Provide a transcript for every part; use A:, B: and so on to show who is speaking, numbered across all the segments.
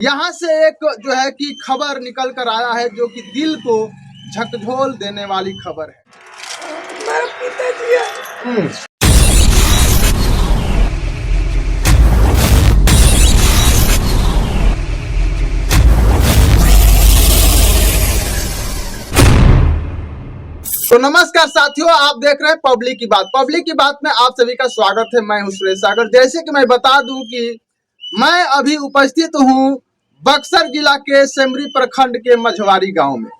A: यहाँ से एक जो है कि खबर निकल कर आया है जो कि दिल को झकझोर देने वाली खबर है।
B: मेरा पिताजी है।
A: तो नमस्कार साथियों, आप देख रहे हैं पब्लिक की बात। पब्लिक की बात में आप सभी का स्वागत है। मैं हूं सुरेश सागर। जैसे कि मैं बता दूं कि मैं अभी उपस्थित हूं बक्सर जिला के सेमरी प्रखंड के मझवारी गांव में।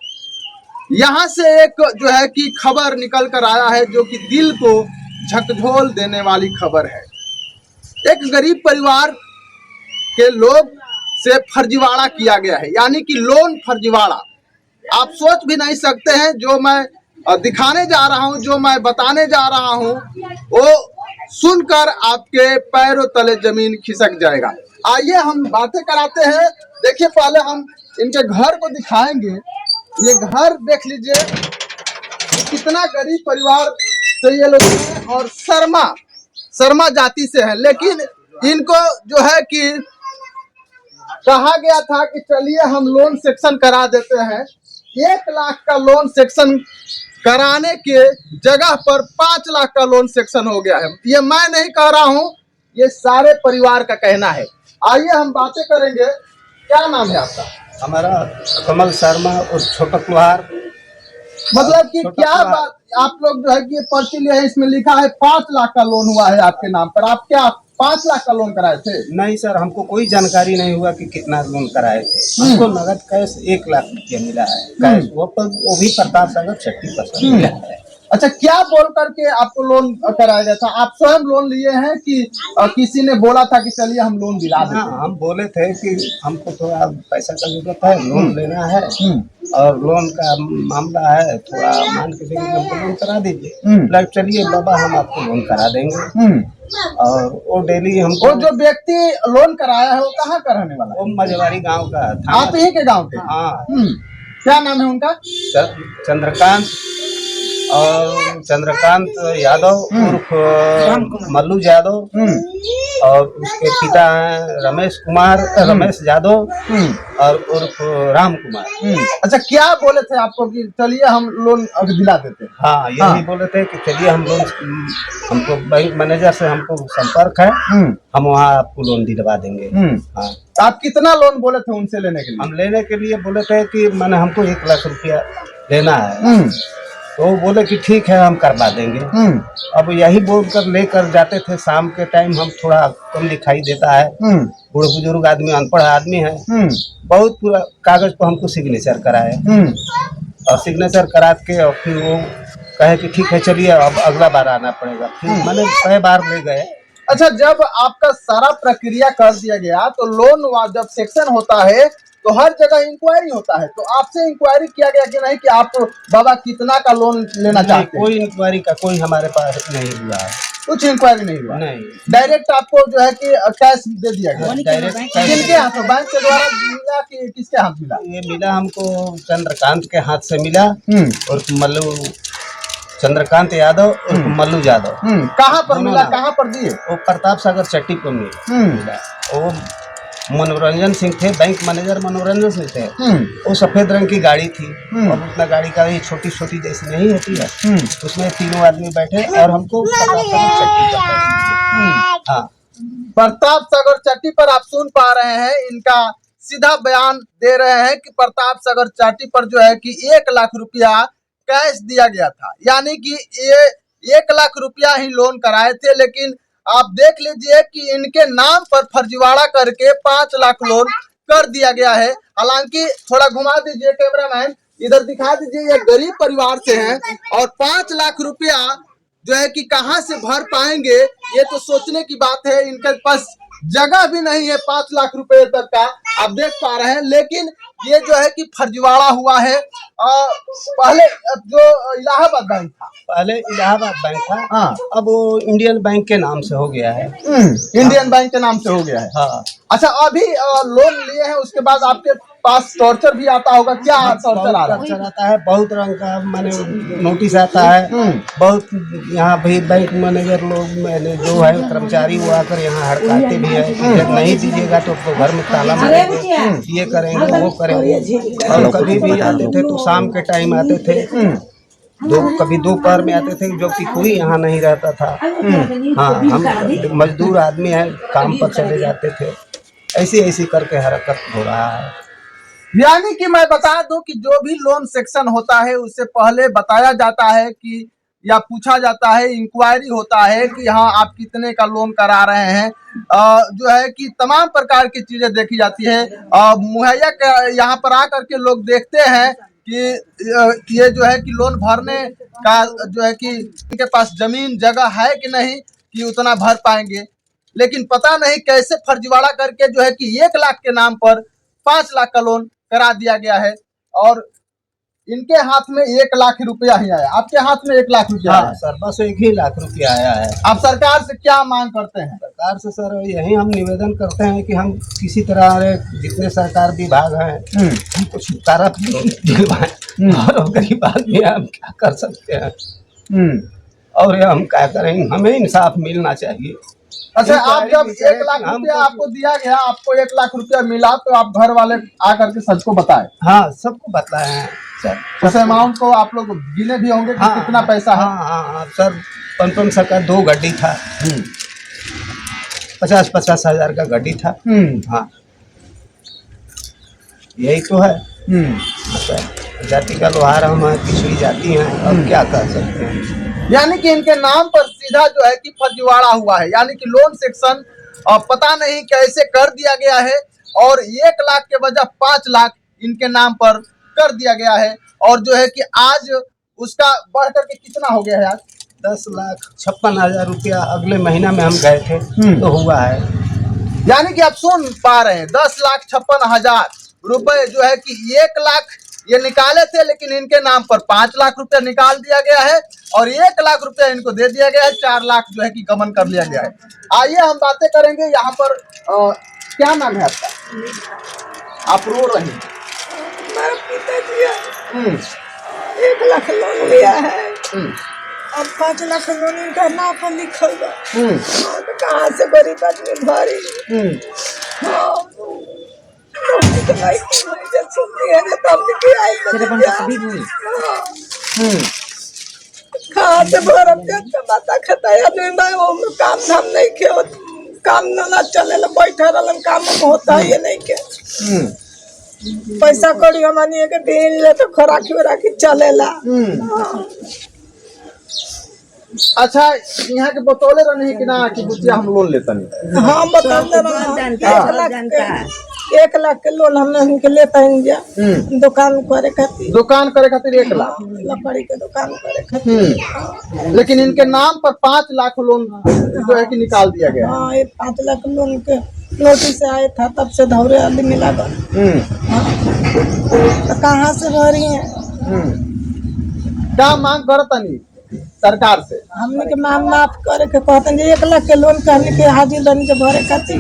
A: यहां से एक जो है कि खबर निकल कर आया है जो कि दिल को झकझोर देने वाली खबर है। एक गरीब परिवार के लोग से फर्जीवाड़ा किया गया है, यानी कि लोन फर्जीवाड़ा। आप सोच भी नहीं सकते हैं जो मैं दिखाने जा रहा हूं, जो मैं बताने जा रहा हूं, वो सुनकर आपके पैरों तले जमीन खिसक जाएगा। आइए हम बातें कराते हैं। देखिए, पहले हम इनके घर को दिखाएंगे। ये घर देख लीजिए, कितना गरीब परिवार से ये लोग हैं और शर्मा जाति से है। लेकिन इनको जो है कि कहा गया था कि चलिए हम लोन सेक्शन करा देते हैं। 1 लाख का लोन सेक्शन कराने के जगह पर 5 लाख का लोन सेक्शन हो गया है। ये मैं नहीं कह रहा हूं, ये सारे परिवार का कहना है। आइए हम बातें करेंगे। क्या नाम है आपका?
B: हमारा कमल शर्मा और छोटा कुहार।
A: मतलब कि क्या बात, आप लोग जो है कि ये पर्ची लिए है, इसमें लिखा है 5 लाख का लोन हुआ है आपके नाम पर। आप क्या 5 लाख का लोन कराए थे?
B: नहीं सर, हमको कोई जानकारी नहीं हुआ कि कितना लोन कराए थे। हमको नगद कैश 1 लाख रुपया मिला है कैश, वो भी प्रताप सागर 60% मिला है।
A: अच्छा, क्या बोल करके आपको लोन कराया गया था? आप स्वयं लोन लिए हैं कि किसी ने बोला था कि चलिए हम लोन दिला देते हैं?
B: हम बोले थे कि हमको थोड़ा पैसा का जरूरत है, लोन लेना है और लोन का मामला है, थोड़ा मान के देखिए हमको लोन करा दीजिए। चलिए बाबा, हम आपको लोन करा देंगे। और वो डेली हमको,
A: वो जो व्यक्ति लोन कराया है वो कहाँ का रहने वाला है?
B: वो मझवारी गांव का था।
A: आप ही के गांव के?
B: हाँ।
A: क्या नाम है उनका?
B: चंद्रकांत यादव उर्फ मल्लू यादव, और उसके पिता हैं रमेश यादव और उर्फ राम कुमार।
A: अच्छा, क्या बोले थे आपको कि चलिए हम लोन दिला देते हैं?
B: हाँ, यही बोले थे कि चलिए हम लोन, हमको बैंक मैनेजर से हमको संपर्क है, हम वहाँ आपको लोन दिलवा देंगे। हाँ।
A: आप कितना लोन बोले थे उनसे लेने के लिए?
B: हम लेने के लिए बोले थे कि मैंने हमको 1 लाख रुपया लेना है। तो वो बोले कि ठीक है, हम करवा देंगे। अब यही बोलकर लेकर जाते थे। शाम के टाइम हम थोड़ा कम दिखाई देता है, बूढ़े बुजुर्ग आदमी, अनपढ़ आदमी है, बहुत पूरा कागज पर हमको सिग्नेचर कराए और सिग्नेचर करा के और फिर वो कहे कि ठीक है चलिए अब अगला बार आना पड़ेगा। फिर मैंने कई बार ले गए।
A: अच्छा, जब आपका सारा प्रक्रिया कर दिया गया तो लोन जब सेक्शन होता है तो हर जगह इंक्वायरी होता है, तो आपसे इंक्वायरी किया गया कि नहीं कि आप बाबा कितना का लोन लेना चाहते हैं?
B: कोई इंक्वायरी का कोई हमारे पास नहीं हुआ है।
A: कुछ इंक्वायरी नहीं हुआ?
B: नहीं,
A: डायरेक्ट आपको जो है कि कैश दे दिया गया?
B: डायरेक्ट।
A: किनके हाथ? बैंक के द्वारा मिला कि किसके हाथ मिला?
B: ये मिला हमको चंद्रकांत के हाथ से मिला और चंद्रकांत यादव और मल्लू यादव।
A: कहाँ पर मिला, कहाँ पर दिए?
B: वो प्रताप सागर चट्टी पर मिला। वो मनोरंजन सिंह थे, बैंक मैनेजर मनोरंजन सिंह थे। वो सफेद रंग की गाड़ी थी और उतना गाड़ी का छोटी छोटी जैसी नहीं होती है, उसमें 3 आदमी बैठे और हमको प्रताप सागर चट्टी पर। हाँ,
A: प्रताप सागर चट्टी पर आप सुन पा रहे हैं, इनका सीधा बयान दे रहे हैं कि प्रताप सागर चट्टी पर जो है कि 1 लाख रुपया कैश दिया गया था, यानी कि ये 1 लाख रुपया ही लोन कराए थे। लेकिन आप देख लीजिए कि इनके नाम पर फर्जीवाड़ा करके 5 लाख लोन कर दिया गया है। हालांकि थोड़ा घुमा दीजिए कैमरामैन, इधर दिखा दीजिए, ये गरीब परिवार से हैं और 5 लाख रुपया जो है कि कहां से भर पाएंगे, ये तो सोचने की बात है। इनके पास जगह भी नहीं है 5 लाख रुपए तक का, आप देख पा रहे हैं। लेकिन ये जो है कि फर्जीवाड़ा हुआ है। पहले जो इलाहाबाद बैंक था,
B: हाँ, अब वो इंडियन बैंक के नाम से हो गया है।
A: इंडियन बैंक के नाम से हो गया है।
B: हाँ।
A: अच्छा, अभी लोन लिए हैं उसके बाद आपके पास टॉर्चर भी आता होगा, क्या टॉर्चर आ रहा है?
B: टॉर्चर आता है, बहुत रंग का माने नोटिस आता है। बहुत यहाँ भी बैंक मैनेजर लोग मैंने जो है कर्मचारी वो आकर यहाँ हड़काते भी है कि जब नहीं दीजिएगा तो घर में ताला मारेंगे, ये करेंगे वो करेंगे। और कभी भी आते थे तो शाम के टाइम आते थे, कभी दोपहर में आते थे, जो कि कोई यहाँ नहीं रहता था। हाँ, हम मजदूर आदमी हैं, काम पर चले जाते थे। ऐसी ऐसी करके हरकत हो रहा है।
A: यानी कि मैं बता दूं कि जो भी लोन सेक्शन होता है उससे पहले बताया जाता है कि या पूछा जाता है, इंक्वायरी होता है कि हाँ आप कितने का लोन करा रहे हैं। जो है कि तमाम प्रकार की चीजें देखी जाती है। मुहैया यहाँ पर आकर के लोग देखते हैं कि ये जो है कि लोन भरने का जो है कि इनके पास जमीन जगह है कि नहीं कि उतना भर पाएंगे, लेकिन पता नहीं कैसे फर्जीवाड़ा करके जो है कि 1 लाख के नाम पर 5 लाख का लोन करा दिया गया है। और इनके हाथ में 1 लाख रुपया ही आया, आपके हाथ में 1 लाख रुपया आया।
B: सर बस 1 ही लाख रुपया आया है।
A: आप सरकार से क्या मांग करते हैं?
B: सरकार से सर यही हम निवेदन करते हैं कि हम किसी तरह जितने सरकार विभाग हैं हमको छुटकारा दिलवाएं। और गरीब आदमी हम क्या कर सकते हैं, और ये हम क्या करेंगे, हमें इंसाफ मिलना चाहिए।
A: अच्छा, आप जब 1 लाख रुपया आपको दिया गया, आपको 1 लाख रुपया मिला तो आप घर वाले आकर के सबको बताए?
B: हाँ, सबको बताए हैं सर।
A: उस अमाउंट को आप लोग गिने भी होंगे कि कितना पैसा है?
B: हाँ सर, 500 का 2 गाड़ी था, 50-50 हजार का गाड़ी था। हाँ, यही तो है। जाति का लोहार हम पिछड़ी जाती हैं, अब क्या कर सकते हैं।
A: यानी कि इनके नाम पर सीधा जो है कि फर्जीवाड़ा हुआ है, यानी कि लोन सेक्शन पता नहीं कैसे कर दिया गया है और 1 लाख के बजाय 5 लाख इनके नाम पर कर दिया गया है। और जो है कि आज उसका बढ़ करके कितना हो गया है? आज
B: 10,56,000 रुपया अगले महीना में हम गए थे तो हुआ है।
A: यानी कि आप सुन पा रहे हैं, 10,56,000 रुपए जो है कि 1 लाख ये निकाले थे, लेकिन इनके नाम पर 5 लाख रुपया निकाल दिया गया है और 1 लाख रुपया इनको दे दिया गया है। 4 लाख जो है कि गबन कर लिया गया है। आइए हम बातें करेंगे यहाँ पर। क्या नाम है आपका? आप रो रहे हैं?
C: मेरा पिताजी 1 लाख लोन लिया है, अब 5 लाख लोन इनका नाम पर लिखल बा। तो कहाँ से गरीब आदमी भरी? कहाँ से भरम? माता खाता आदमी काम धाम नहीं के, काम ना चले बैठा रहलन, काम होता ये नहीं के। पैसा कौड़ी हमनी के दिन ले तो खोराकी वराकी चलेला।
A: अच्छा, यहाँ के बतौले रहने कि ना कि बुचिया हम लोन लेते नहीं?
C: हाँ, बतौले रहा 1 लाख के लोन हमने लेता है दुकान करे खातिर।
A: दुकान करे खातिर 1 लाख?
C: लकड़ी के दुकान करे खातिर।
A: लेकिन इनके नाम पर 5 लाख लोन जो है कि निकाल दिया गया।
C: हाँ, ये 5 लाख लोन के नोटिस आया था, तब से धौरे आदमी लगा। तो कहाँ से भरी है?
A: क्या मांग करतनी सरकार से?
C: हमने के माफ करे के कहते हैं 1 लाख के लोन के हमने के हाजिर बन के भरे खातिर,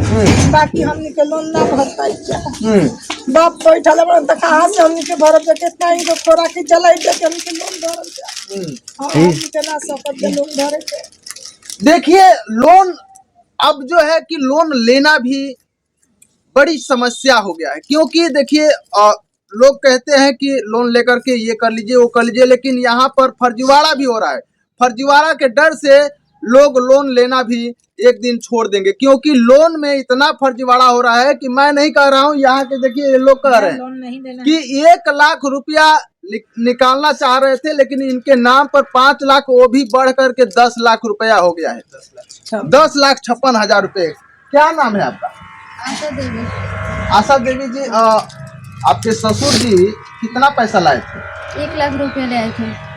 C: बाकी हमने के लोन ना भरता है। बाप बैठा ले तो कहाँ से हमने के भरब? कितना इनको खोराकी चलाई दे के हमने के लोन भरब? हमने के ना सकत लोन भरे के।
A: देखिए, लोन अब जो है कि लोन लेना भी बड़ी समस्या हो गया है, क्योंकि देखिए लोग कहते हैं कि लोन लेकर के ये कर लीजिए वो कर लीजिए, लेकिन यहाँ पर फर्जीवाड़ा भी हो रहा है। फर्जीवाड़ा के डर से लोग लोन लेना भी एक दिन छोड़ देंगे, क्योंकि लोन में इतना फर्जीवाड़ा हो रहा है कि मैं नहीं कह रहा हूँ, यहाँ के देखिए ये लोग कह रहे हैं कि 1 लाख रुपया निकालना चाह रहे थे, लेकिन इनके नाम पर 5 लाख, वो भी बढ़ करके 10 लाख रुपया हो गया है। 10,56,000 रुपये। क्या नाम है आपका?
D: आशा देवी।
A: आशा देवी जी, आपके ससुर जी कितना पैसा लाए थे?
D: 1 लाख रुपए ले आए थे।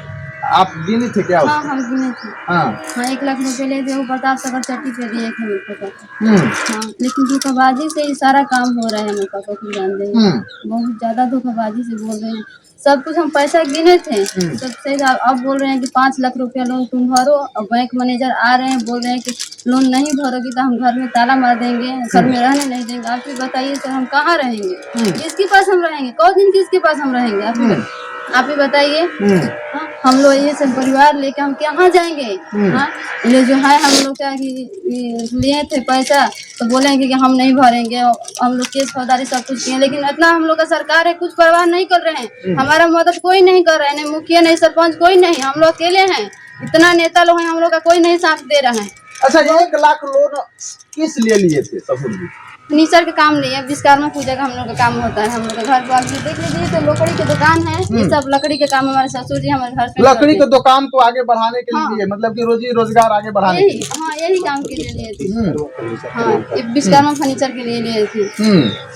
A: आप गिने थे क्या?
D: हाँ, हम गिने थे।
A: हाँ,
D: 1 लाख रुपए ले थे, वो प्रताप सागर चट्टी पे दिए थे मेरे पापा को। हाँ, लेकिन धोखाबाजी से ही सारा काम हो रहा है। मेरे पापा को जान रहे हैं, बहुत ज्यादा धोखाबाजी से बोल रहे हैं। सब कुछ हम पैसा गिने थे, सबसे अब बोल रहे हैं कि 5 लाख रुपया लोन तुम भरो, और बैंक मैनेजर आ रहे हैं बोल रहे हैं कि लोन नहीं भरोगी तो हम घर में ताला मार देंगे, घर में रहने नहीं देंगे। आप ही बताइए सर, हम कहाँ रहेंगे? किसके पास हम रहेंगे? कौन दिन किसके पास हम रहेंगे? आप ही बताइए। हाँ, हम लोग ये सब परिवार लेके हम कहाँ जाएंगे? हाँ, ये जो है हम लोग क्या लिए थे पैसा तो बोलेंगे कि हम नहीं भरेंगे। हम लोग केस फौजदारी सब कुछ किए, लेकिन इतना हम लोग का सरकार है कुछ परवाह नहीं कर रहे हैं। हमारा मदद कोई नहीं कर रहा है, नहीं मुखिया नहीं सरपंच कोई नहीं, हम लोग अकेले हैं। इतना नेता लोग हैं, हम लोग का कोई नहीं साथ दे रहा है।
A: अच्छा, 1 लाख लोन किस लिए लिए थे ससुर जी?
D: फर्नीचर का काम नहीं है, विश्वकर्मा पूजा का हम लोग का काम होता है। हम लोग का घर द्वार भी देख लीजिए तो लकड़ी की दुकान है, ये सब लकड़ी के काम हमारे ससुर जी हमारे घर पे
A: लकड़ी के दुकान को आगे बढ़ाने के लिए, मतलब कि रोजी रोजगार आगे बढ़ाने के लिए।
D: हाँ, यही काम के लिए लिए थे। हाँ, ये विश्वकर्मा फर्नीचर के लिए लिए थे।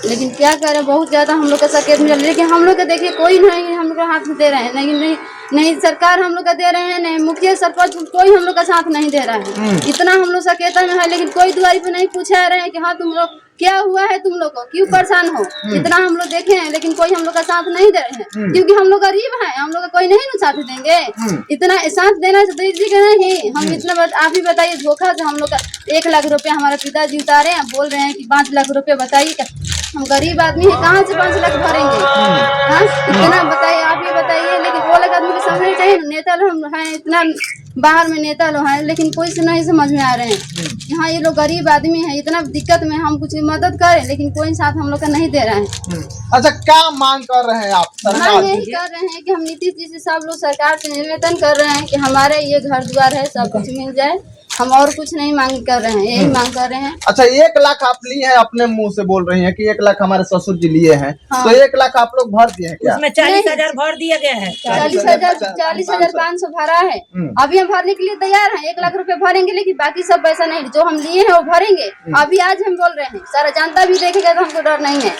D: लेकिन क्या करे, बहुत ज्यादा हम लोग का सकेत मिला, लेकिन हम लोग का देखिए कोई नहीं हम लोग का हाथ दे रहे हैं। नहीं सरकार हम लोग का दे रहे हैं, नहीं मुखिया सरपंच कोई हम लोग का साथ नहीं दे रहा है। इतना हम लोग सकेता में है, लेकिन कोई दुआरी पे नहीं पूछा रहे हैं कि हाँ तुम लोग क्या हुआ है, तुम लोग को क्यों परेशान हो। इतना हम लोग देखे हैं, लेकिन कोई हम लोग का साथ नहीं दे रहे हैं, क्योंकि हम लोग गरीब हैं। हम लोग का कोई नहीं ना साथ देंगे। इतना साथ देना दीजिएगा नहीं। हम इतना आप ही बताइए, धोखा से हम लोग का 1 लाख रुपए हमारे पिताजी उतारे हैं, बोल रहे हैं कि 5 लाख रुपए। बताइए हम गरीब आदमी है, कहाँ से 5 लाख भरेंगे? हाँ, इतना बताइए, आप ही बताइए। लेकिन वो लोग आदमी को समझना चाहिए। नेता लोग हैं, इतना बाहर में नेता लोग हैं, लेकिन कोई से नहीं समझ में आ रहे हैं। यहाँ ये लोग गरीब आदमी है, इतना दिक्कत में हम कुछ मदद करें, लेकिन कोई साथ हम लोग का नहीं दे रहा है।
A: अच्छा, क्या मांग कर रहे हैं आप सरकार
D: हम यही कर रहे हैं कि हम नीतीश जी से सब लोग सरकार से निवेदन कर रहे हैं कि हमारे ये घर द्वार है सब कुछ मिल जाए। हम और कुछ नहीं मांग कर रहे हैं, यही मांग कर रहे हैं।
A: अच्छा, 1 लाख आप लिए हैं, अपने मुंह से बोल रही हैं कि 1 लाख हमारे ससुर जी लिए हैं।
D: हाँ।
A: तो 1 लाख आप लोग भर दिए हैं क्या?
E: उसमें 40,000 भर दिया गया है।
D: 40,500 भरा है। अभी हम भरने के लिए तैयार हैं। 1 लाख रुपए भरेंगे, लेकिन बाकी सब पैसा नहीं, जो हम लिए हैं वो भरेंगे। अभी आज हम बोल रहे हैं, सारा जनता भी देखेगा तो हमको डर नहीं है।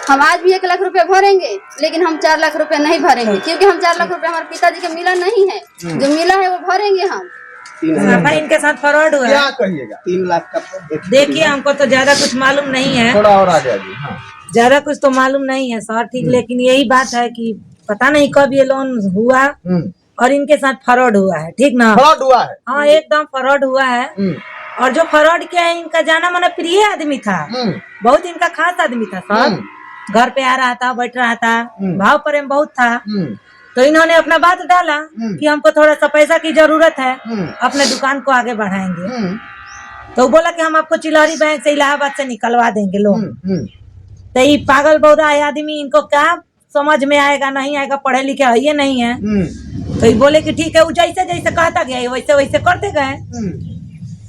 D: हम आज भी 1 लाख रुपए भरेंगे, लेकिन हम 4 लाख रुपए नहीं भरेंगे, क्योंकि हम 4 लाख रुपए हमारे पिताजी का मिला नहीं है। जो मिला है वो भरेंगे हम।
E: भाई इनके साथ फ्रॉड हुआ
A: क्या
E: है।
A: कहिएगा?
B: 3 लाख का
E: देखिए, हमको तो ज्यादा कुछ मालूम नहीं है,
A: थोड़ा और आगे आइए। हाँ।
E: ज्यादा कुछ तो मालूम नहीं है सर, ठीक। लेकिन यही बात है कि पता नहीं कब ये लोन हुआ और इनके साथ फ्रॉड हुआ है, ठीक ना?
A: फ्रॉड हुआ है।
E: हाँ, एकदम फ्रॉड हुआ है। और जो फ्रॉड किया है, इनका जाना माना प्रिय आदमी था, बहुत इनका खास आदमी था सर। घर पे आ रहा था, बैठ रहा था, भाव प्रेम बहुत था। तो इन्होंने अपना बात डाला कि हमको थोड़ा सा पैसा की जरूरत है, अपने दुकान को आगे बढ़ाएंगे। तो बोला कि हम आपको चिल्हरी बैंक से, इलाहाबाद से निकलवा देंगे लोन। तो ये पागल बौरा आदमी, इनको क्या समझ में आएगा, नहीं आएगा, पढ़े लिखे है ये नहीं है। तो ये बोले कि ठीक है, वो जैसे जैसे कहता गया वैसे वैसे करते गए।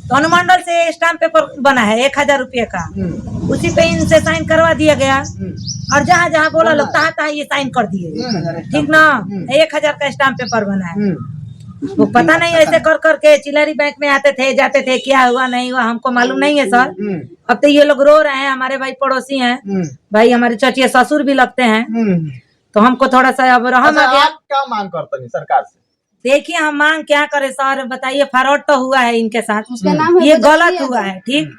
E: तो अनुमंडल से स्टाम्प पेपर बना है 1,000 रुपये का, उसी पे इनसे साइन करवा दिया गया। और जहाँ जहाँ बोला लोग तहाँ ये साइन कर दिए, ठीक ना? 1,000 का स्टाम्प पेपर बना है। वो पता नहीं ऐसे कर करके चिल्हरी बैंक में आते थे जाते थे, क्या हुआ नहीं हुआ हमको मालूम नहीं है सर। अब तो ये लोग रो रहे हैं, हमारे भाई पड़ोसी हैं, भाई हमारे चचिया ससुर भी लगते हैं। तो हमको थोड़ा सा अब रहम आ गया।
A: आप क्या मांग करते हैं सरकार से?
E: देखिए, हम मांग क्या करें सर, बताइए। फ्रॉड तो हुआ है इनके साथ,
D: उसका नाम है
E: ये
D: बजटिया
E: गलत हुआ है, ठीक,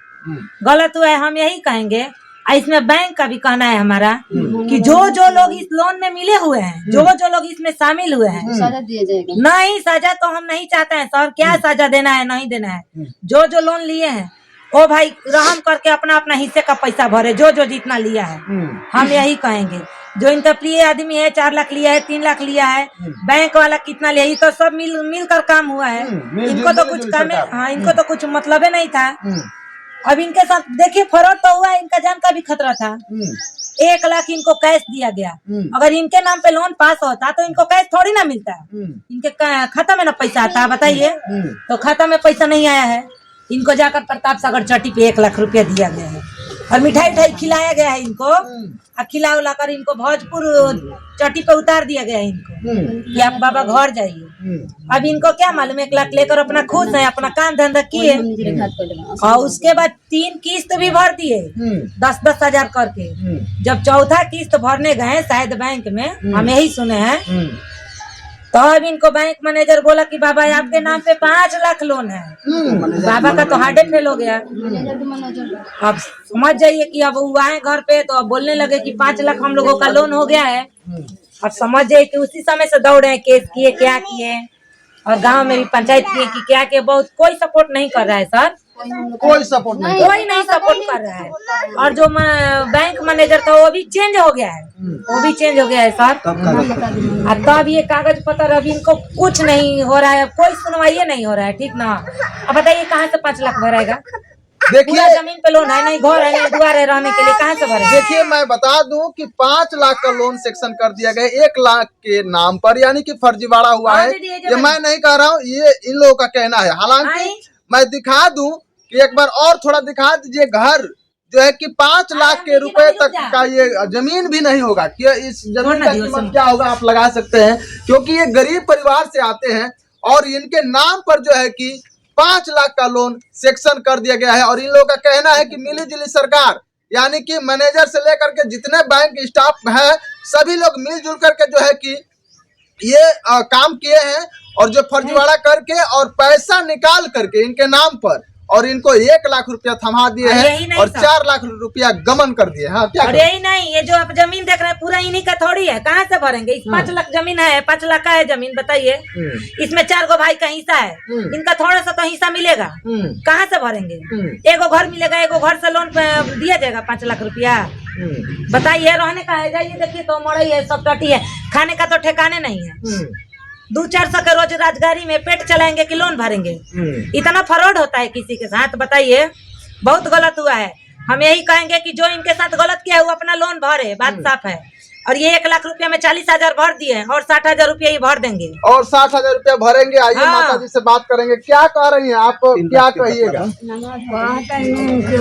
E: गलत हुआ है। हम यही कहेंगे, इसमें बैंक का भी कहना है हमारा कि जो जो लोग इस लोन में मिले हुए हैं, जो जो लोग इसमें शामिल हुए हैं,
D: सजा दिया जाएगा।
E: नहीं, सजा तो हम नहीं चाहते हैं सर। क्या सजा देना है, नहीं देना है। जो जो लोन लिए हैं ओ भाई रहम करके अपना अपना हिस्से का पैसा भरे, जो जो जितना लिया है। हम यही कहेंगे, जो इनका प्रिय आदमी है 4 लाख लिया है, 3 लाख लिया है, बैंक वाला कितना लिया, ये तो सब मिलकर काम हुआ है। इनको तो कुछ काम, हाँ, इनको तो कुछ मतलब नहीं था। अब इनके साथ देखिए फ्रॉड तो हुआ है, इनका जान का भी खतरा था। 1 लाख इनको कैश दिया गया। अगर इनके नाम पे लोन पास होता तो इनको कैश थोड़ी ना मिलता, इनके खाता में ना पैसा आता, बताइए। तो खाता में पैसा नहीं आया है, इनको जाकर प्रताप सागर चट्टी पे 1 लाख रुपया दिया गया है और मिठाई उठाई खिलाया गया है इनको। और खिला उला कर इनको भोजपुर चट्टी पे उतार दिया गया है इनको कि आप बाबा घर जाइए। अब इनको क्या मालूम, 1 लाख लेकर अपना खुश है, अपना काम धंधा किए। और उसके बाद 3 किस्त भी भर दिए 10-10 हजार करके। जब चौथा किस्त भरने गए शायद बैंक में, हम यही सुने हैं, तो अब इनको बैंक मैनेजर बोला कि बाबा आपके नाम पे 5 लाख लोन है। बाबा का तो हार्ट फेल हो गया। अब समझ जाइए कि अब वो आए घर पे तो अब बोलने लगे कि 5 लाख हम लोगों का लोन हो गया है। अब समझ जाइए कि उसी समय से दौड़े, केस किए, क्या किए। और गांव में भी पंचायत की क्या के बहुत कोई सपोर्ट नहीं कर रहा है सर,
A: कोई सपोर्ट नहीं।
E: कोई नहीं सपोर्ट कर रहा है। और जो बैंक मैनेजर था वो भी चेंज हो गया है, वो भी चेंज हो गया है सर। तब ये कागज पत्र अभी इनको कुछ नहीं हो रहा है, कोई सुनवाई नहीं हो रहा है, ठीक ना। अब बताइए कहाँ से 5 लाख भरेगा?
A: देखिए
E: जमीन पे लोन है, नहीं घर है, नहीं द्वार है रहने के लिए, कहाँ से भरेगा?
A: देखिए मैं बता दूं कि 5 लाख का लोन सेक्शन कर दिया गया 1 लाख के नाम पर, यानी कि फर्जीवाड़ा हुआ है। ये मैं नहीं कह रहा हूँ, ये इन लोगों का कहना है। हालांकि मैं दिखा दूं कि एक बार और थोड़ा दिखा दीजिए घर जो है कि 5 लाख के रुपए तक का ये जमीन भी नहीं होगा। कि इस जमीन का कीमत क्या होगा आप लगा सकते हैं, क्योंकि ये गरीब परिवार से आते हैं और इनके नाम पर जो है कि 5 लाख का लोन सेक्शन कर दिया गया है। और इन लोगों का कहना है कि मिली जुली सरकार, यानी कि मैनेजर से लेकर के जितने बैंक स्टाफ है सभी लोग मिलजुल करके जो है कि ये काम किए हैं, और जो फर्जीवाड़ा करके और पैसा निकाल करके इनके नाम पर और इनको 1 लाख रुपया थमा दिए हैं और 4 लाख रुपया गमन कर दिए। हाँ क्या
E: और यही नहीं, ये जो आप जमीन देख रहे हैं पूरा इन्हीं का थोड़ी है, कहाँ से भरेंगे? इस 5 लाख जमीन है, 5 लाख का है जमीन, बताइए। इसमें 4 गो भाई का हिस्सा है, इनका थोड़ा सा तो हिस्सा मिलेगा, कहाँ से भरेंगे? एगो घर मिलेगा, एगो घर से लोन दिया जाएगा 5 लाख रुपया, बताइए। रहने का है, जाइए देखिए तो मड़ई है, सब टटी है, खाने का तो ठिकाने नहीं है। 200-400 के रोज रोजगारी में पेट चलाएंगे कि लोन भरेंगे? इतना फ्रॉड होता है किसी के साथ, बताइए। बहुत गलत हुआ है। हम यही कहेंगे कि जो इनके साथ गलत किया है वो अपना लोन भरे, बात साफ है। और ये 1 लाख रुपया में 40,000 भर दिए और 60,000 रुपया ही भर देंगे
A: और 60,000 रुपया भरेंगे। आइए
E: हाँ।
A: माता जी से बात करेंगे, क्या कह रही हैं आप, क्या कहिएगा?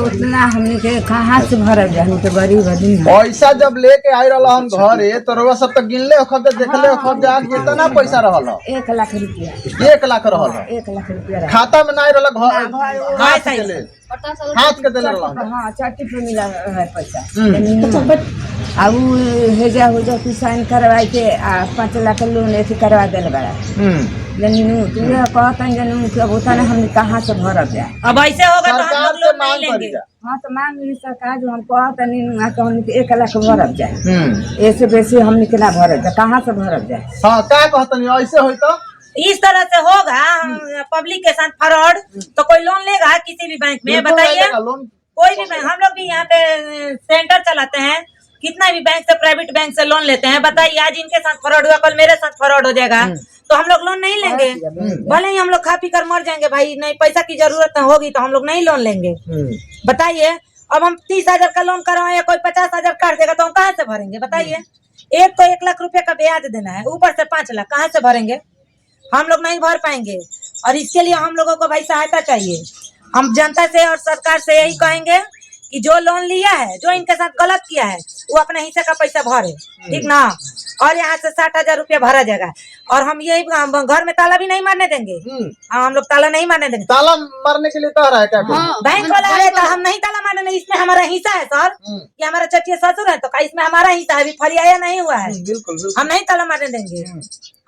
F: उतना हमने के कहाँ से भरल जाए, तो गरीब आदमी है।
A: पैसा जब लेके आए रहा हम घरे तो रउआ सब तक गिनले खब देखले खब जा कितना पैसा रहल?
F: 1 लाख रुपया
A: 1 लाख रहल।
F: 1 लाख रुपया
A: खाता में नहीं रहल, हाथ के ले हाथ के देले रहल।
F: हाँ, चट्टी पे मिला है पैसा। अब हेजा हो जा कुछ साइन करवाई के 5 लाख लोन ऐसे करवा दिल बड़ा जनू तुझे कहता जनू कि अब होता ना हमने कहाँ से भरब जाए।
E: अब ऐसे होगा तो हम
A: सरकार
E: लोग
A: से
E: लोन नहीं
A: मांग
E: लेंगे।
A: करिए।
F: हाँ तो मांग ली सरकार जो हम कहता नहीं हमने 1 लाख भरब जाए, ऐसे बेसी हमने के ना भरब जाए, कहाँ से भरब जाए?
A: हाँ क्या कहता नहीं ऐसे हो तो
E: इस तरह से होगा पब्लिक के साथ फ्रॉड, तो कोई लोन लेगा किसी भी बैंक में? बताइए,
A: लोन
E: कोई भी बैंक। हम लोग भी यहाँ पे सेंटर चलाते हैं, कितना भी बैंक से, प्राइवेट बैंक से लोन लेते हैं। बताइए आज इनके साथ फ्रॉड हुआ, कल मेरे साथ फ्रॉड हो जाएगा, तो हम लोग लोन नहीं लेंगे। भले ही हम लोग खा पी कर मर जाएंगे भाई, नहीं पैसा की जरूरत होगी तो हम लोग नहीं लोन लेंगे। बताइए, अब हम 30,000 का लोन करवाए, कोई 50,000 काट देगा तो हम कहाँ से भरेंगे? बताइए। एक तो 1 लाख रुपया का ब्याज देना है, ऊपर से 5 लाख, कहाँ से भरेंगे? हम लोग नहीं भर पाएंगे। और इसके लिए हम लोगों को भाई सहायता चाहिए। हम जनता से और सरकार से यही कहेंगे कि जो लोन लिया है, जो इनके साथ गलत किया है, वो अपने हिस्से का पैसा भरे, ठीक ना। और यहाँ से 60,000 रुपया भरा जाएगा। और हम यही घर में ताला भी नहीं मारने देंगे। हाँ, हम लोग ताला नहीं मारने देंगे।
A: ताला मारने के लिए कह रहा है क्या?
E: बैंक वाला है तो हम नहीं ताला मारने देंगे। इसमें हमारा हिस्सा है सर, कि हमारा चचिया ससुर है तो इसमें हमारा हिस्सा है, अभी फरियाया नहीं हुआ है।
A: बिल्कुल
E: हम नहीं ताला मारने देंगे।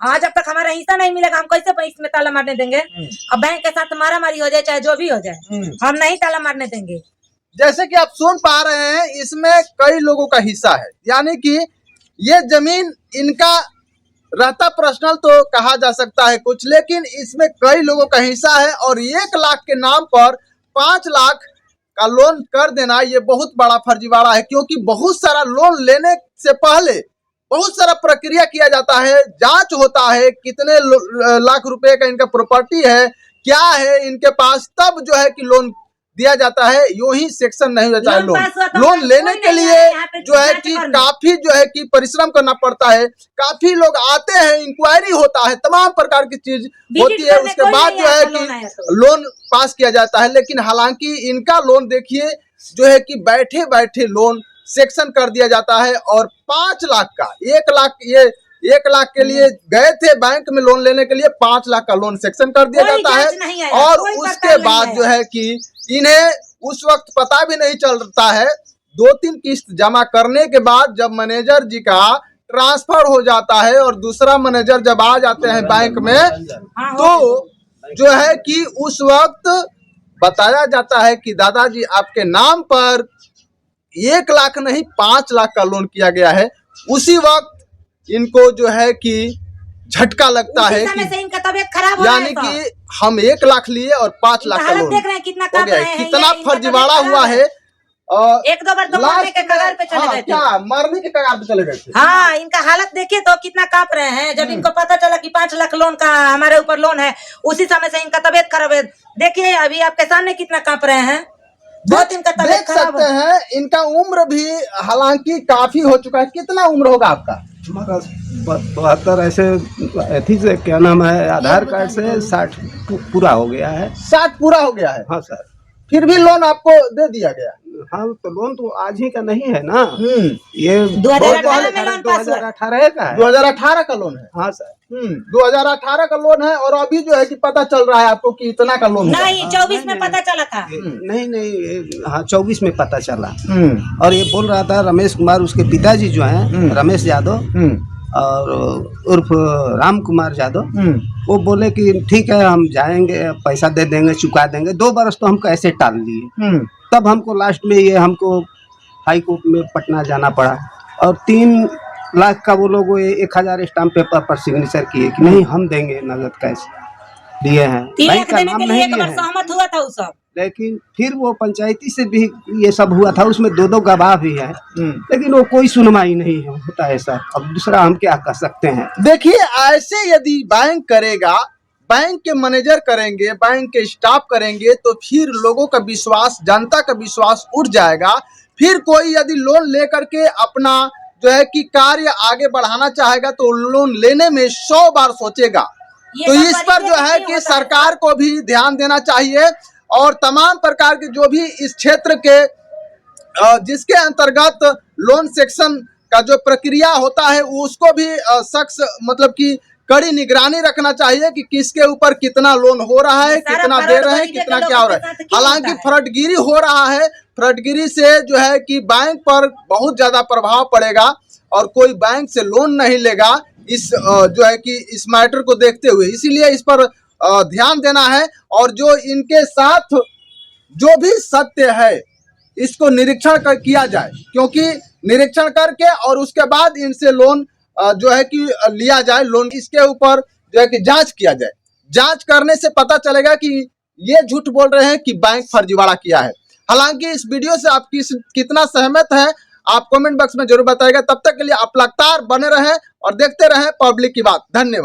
E: हाँ, जब तक हमारा हिस्सा नहीं मिलेगा हम कैसे इसमें ताला मारने देंगे? अब बैंक के साथ मारा मारी हो जाए चाहे जो भी हो जाए, हम नहीं ताला मारने देंगे।
A: जैसे कि आप सुन पा रहे हैं, इसमें कई लोगों का हिस्सा है, यानी कि ये जमीन इनका रहता पर्सनल तो कहा जा सकता है कुछ, लेकिन इसमें कई लोगों का हिस्सा है। और 1 लाख के नाम पर 5 लाख का लोन कर देना ये बहुत बड़ा फर्जीवाड़ा है, क्योंकि बहुत सारा लोन लेने से पहले बहुत सारा प्रक्रिया किया जाता है, जांच होता है कितने लाख रुपए का इनका प्रॉपर्टी है, क्या है इनके पास, तब जो है कि लोन दिया जाता है। यूं ही सेक्शन नहीं होता है। लोन लेने के लिए जो है कि काफी जो है कि परिश्रम करना पड़ता है, काफी लोग आते हैं, इंक्वायरी होता है, तमाम प्रकार की चीज होती है, उसके बाद जो है कि लोन पास किया जाता है। लेकिन हालांकि इनका लोन देखिए जो है कि बैठे बैठे लोन सेक्शन कर दिया जाता है। और 5 लाख का 1 लाख, ये 1 लाख के लिए गए थे बैंक में लोन लेने के लिए, 5 लाख का लोन सेक्शन कर दिया जाता है। और उसके बाद जो है कि इन्हें उस वक्त पता भी नहीं चलता है। 2-3 किस्त जमा करने के बाद जब मैनेजर जी का ट्रांसफर हो जाता है और दूसरा मैनेजर जब आ जाते हैं बैंक में, तो जो है कि उस वक्त बताया जाता है कि दादाजी आपके नाम पर 1 लाख नहीं 5 लाख का लोन किया गया है। उसी वक्त इनको जो है कि झटका लगता है
E: उसी समय
A: कि
E: से इनका तबीयत खराब हो रहा
A: यानी
E: है सर।
A: कि हम 1 लाख लिए और 5 लाख का
E: हालत
A: लोन
E: देख रहे हैं कितना
A: हो
E: कांप
A: गया
E: रहे
A: है।
E: हैं,
A: कितना
E: ये इनका
A: फर्जीवाड़ा
E: तबीयत
A: हुआ
E: खराब
A: है।
E: एक दो बार तो मरने के कगार पे चले गए थे।
A: क्या मरने के कगार पे चले गए थे?
E: हाँ, इनका हालत देखिए तो कितना कांप रहे हैं। जब इनको पता चला कि 5 लाख लोन का हमारे ऊपर लोन है, उसी समय से इनका तबीयत खराब है। देखिए अभी आपके सामने कितना कांप रहे हैं, बहुत इनका तबीयत
A: देख
E: खराब
A: सकते
E: है।
A: हैं इनका उम्र भी हालांकि काफी हो चुका है। कितना उम्र होगा आपका?
B: हमारा 72 ऐसे अथी से क्या नाम है, आधार कार्ड से 60 पूरा हो गया है।
A: 60 पूरा हो गया है,
B: हाँ सर।
A: फिर भी लोन आपको दे दिया गया?
B: हाँ तो लोन तो आज ही का नहीं है ना,
A: हम्म,
B: ये
E: 2018 में लोन पास हुआ।
B: 2018 का है।
A: 2018 का लोन है।
B: हाँ सर।
A: 2018 का लोन है और अभी जो है कि पता चल रहा है आपको कि इतना का लोन है।
E: नहीं, 24 में पता चला था।
B: नहीं नहीं, हाँ 24 में पता चला।
A: हम्म,
B: और ये बोल रहा था रमेश कुमार, उसके पिताजी जो हैं रमेश यादव
A: हम्म,
B: और उर्फ राम कुमार यादव,
A: हम्म,
B: वो बोले कि ठीक है हम जाएंगे, पैसा दे देंगे, चुका देंगे। 2 बरस तो हम कैसे टाल लिए। तब हमको लास्ट में ये हमको हाई कोर्ट में पटना जाना पड़ा और 3 लाख का वो लोग 1000 स्टाम्प पेपर पर सिग्नेचर किए कि नहीं हम देंगे, नगद कैश लिए हैं।
E: 3
B: बैंक
E: लाख
B: का
E: देने
B: नाम
E: के लिए
B: नहीं
E: एक
B: लिए
E: बार
B: हैं।
E: सहमत हुआ था वो सब।
B: लेकिन फिर वो पंचायती से भी ये सब हुआ था, उसमें 2 गवाह भी है, लेकिन वो कोई सुनवाई नहीं होता है सर। अब दूसरा हम क्या कर सकते हैं।
A: देखिए ऐसे यदि बैंक करेगा, बैंक के मैनेजर करेंगे, बैंक के स्टाफ करेंगे, तो फिर लोगों का विश्वास, जनता का विश्वास उठ जाएगा। फिर कोई यदि लोन लेकर के अपना जो है कि कार्य आगे बढ़ाना चाहेगा तो लोन लेने में 100 बार सोचेगा।
E: ये
A: तो
E: सब
A: इस पर जो
E: परिचय
A: है
E: नहीं
A: कि
E: होता है।
A: सरकार को भी ध्यान देना चाहिए और तमाम प्रकार के जो भी इस क्षेत्र के जिसके अंतर्गत लोन सेक्शन का जो प्रक्रिया होता है उसको भी सख्त मतलब कि कड़ी निगरानी रखना चाहिए कि किसके ऊपर कितना लोन हो रहा है,
E: ये सारा
A: कितना दे
E: फराड
A: रहे हैं,
E: गरीबे
A: कितना
E: के
A: क्या हो
E: लोगों
A: रहा
E: के
A: है।
E: साथ क्यों
A: हालांकि
E: होता है?
A: फ्रॉडगिरी हो रहा है। फ्रॉडगिरी से जो है कि बैंक पर बहुत ज्यादा प्रभाव पड़ेगा और कोई बैंक से लोन नहीं लेगा इस जो है कि इस मैटर को देखते हुए। इसीलिए इस पर ध्यान देना है और जो इनके साथ जो भी सत्य है इसको निरीक्षण किया जाए, क्योंकि निरीक्षण करके और उसके बाद इनसे लोन जो है कि लिया जाए। लोन इसके ऊपर जो है कि जांच किया जाए। जांच करने से पता चलेगा कि ये झूठ बोल रहे हैं कि बैंक फर्जीवाड़ा किया है। हालांकि इस वीडियो से आप कितना सहमत हैं आप कमेंट बॉक्स में जरूर बताइएगा। तब तक के लिए आप लगातार बने रहें और देखते रहें पब्लिक की बात। धन्यवाद।